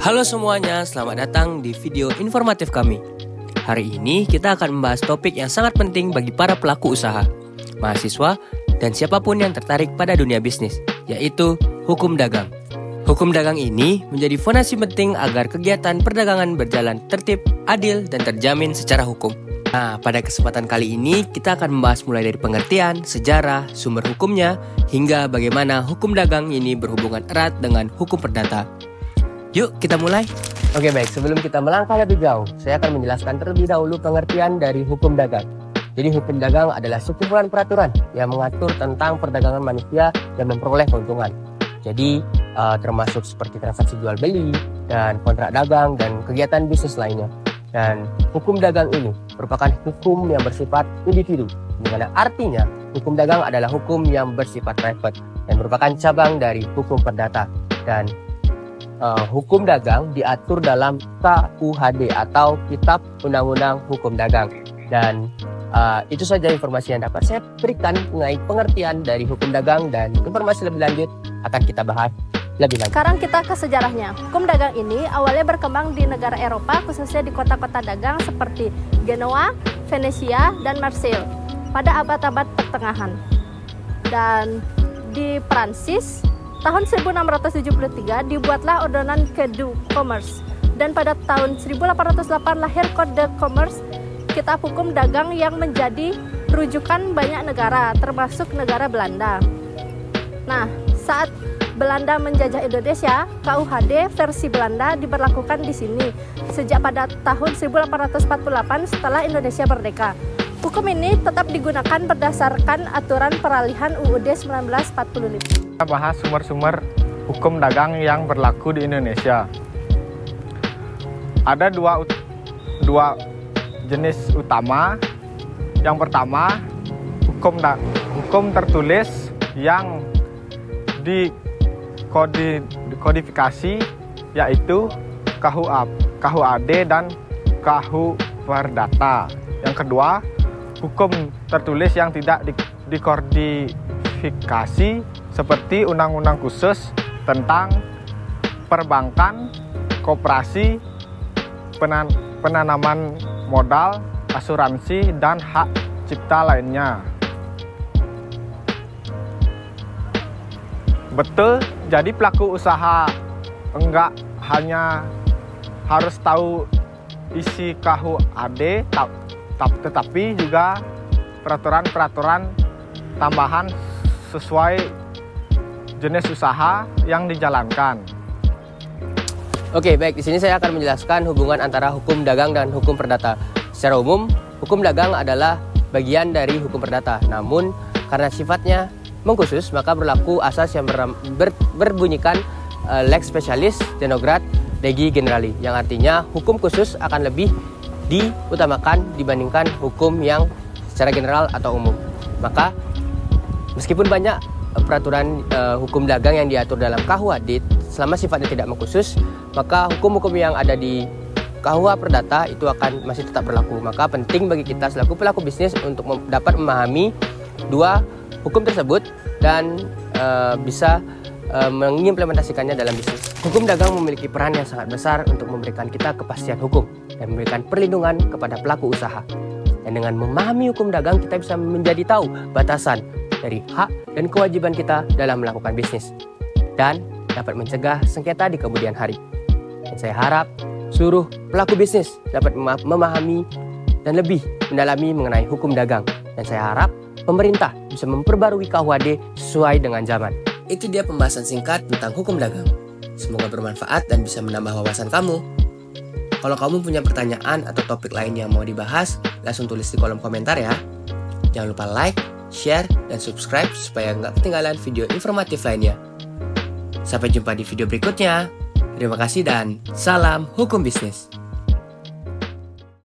Halo semuanya, selamat datang di video informatif kami. Hari ini kita akan membahas topik yang sangat penting bagi para pelaku usaha, mahasiswa, dan siapapun yang tertarik pada dunia bisnis, yaitu hukum dagang. Hukum dagang ini menjadi fondasi penting agar kegiatan perdagangan berjalan tertib, adil, dan terjamin secara hukum. Nah, pada kesempatan kali ini kita akan membahas mulai dari pengertian, sejarah, sumber hukumnya, hingga bagaimana hukum dagang ini berhubungan erat dengan hukum perdata. Yuk kita mulai. Oke baik, sebelum kita melangkah lebih jauh, saya akan menjelaskan terlebih dahulu pengertian dari hukum dagang. Jadi hukum dagang adalah sekumpulan peraturan yang mengatur tentang perdagangan manusia dan memperoleh keuntungan. Jadi termasuk seperti transaksi jual beli dan kontrak dagang dan kegiatan bisnis lainnya. Dan hukum dagang ini merupakan hukum yang bersifat individu, dimana artinya hukum dagang adalah hukum yang bersifat private dan merupakan cabang dari hukum perdata. Dan hukum dagang diatur dalam KUHD atau Kitab Undang-Undang Hukum Dagang. Dan itu saja informasi yang dapat saya berikan mengenai pengertian dari hukum dagang, dan informasi lebih lanjut akan kita bahas lebih lanjut. Sekarang kita ke sejarahnya. Hukum dagang ini awalnya berkembang di negara Eropa, khususnya di kota-kota dagang seperti Genoa, Venesia, dan Marseille pada abad-abad pertengahan. Dan di Prancis, tahun 1673 dibuatlah Ordonnance du Commerce, dan pada tahun 1808 lahir Code de Commerce, kitab hukum dagang yang menjadi rujukan banyak negara, termasuk negara Belanda. Nah, saat Belanda menjajah Indonesia, KUHD versi Belanda diberlakukan di sini sejak pada tahun 1848 setelah Indonesia merdeka. Hukum ini tetap digunakan berdasarkan aturan peralihan UUD 1945. Kita bahas sumber-sumber hukum dagang yang berlaku di Indonesia. Ada dua jenis utama. Yang pertama, hukum tertulis yang dikodifikasi, yaitu KUHD dan KUH Perdata. Yang kedua, hukum tertulis yang tidak dikodifikasi seperti undang-undang khusus tentang perbankan, koperasi, penanaman modal, asuransi, dan hak cipta lainnya. Betul, jadi pelaku usaha enggak hanya harus tahu isi KUHD, tetapi juga peraturan-peraturan tambahan sesuai jenis usaha yang dijalankan. Oke, baik. Di sini saya akan menjelaskan hubungan antara hukum dagang dan hukum perdata. Secara umum, hukum dagang adalah bagian dari hukum perdata. Namun, karena sifatnya mengkhusus, maka berlaku asas yang berbunyikan lex specialis denograt legi generali, yang artinya hukum khusus akan lebih diutamakan dibandingkan hukum yang secara general atau umum. Maka, meskipun banyak peraturan hukum dagang yang diatur dalam KUHD, selama sifatnya tidak mengkhusus, maka hukum-hukum yang ada di KUH Perdata itu akan masih tetap berlaku. Maka penting bagi kita selaku pelaku bisnis untuk dapat memahami dua hukum tersebut dan bisa mengimplementasikannya dalam bisnis. Hukum dagang memiliki peran yang sangat besar untuk memberikan kita kepastian hukum dan memberikan perlindungan kepada pelaku usaha. Dan dengan memahami hukum dagang, kita bisa menjadi tahu batasan dari hak dan kewajiban kita dalam melakukan bisnis, dan dapat mencegah sengketa di kemudian hari. Dan saya harap seluruh pelaku bisnis dapat memahami dan lebih mendalami mengenai hukum dagang. Dan saya harap pemerintah bisa memperbarui KUHD sesuai dengan zaman. Itu dia pembahasan singkat tentang hukum dagang. Semoga bermanfaat dan bisa menambah wawasan kamu. Kalau kamu punya pertanyaan atau topik lain yang mau dibahas, langsung tulis di kolom komentar ya. Jangan lupa like, share, dan subscribe supaya nggak ketinggalan video informatif lainnya. Sampai jumpa di video berikutnya. Terima kasih dan salam hukum bisnis.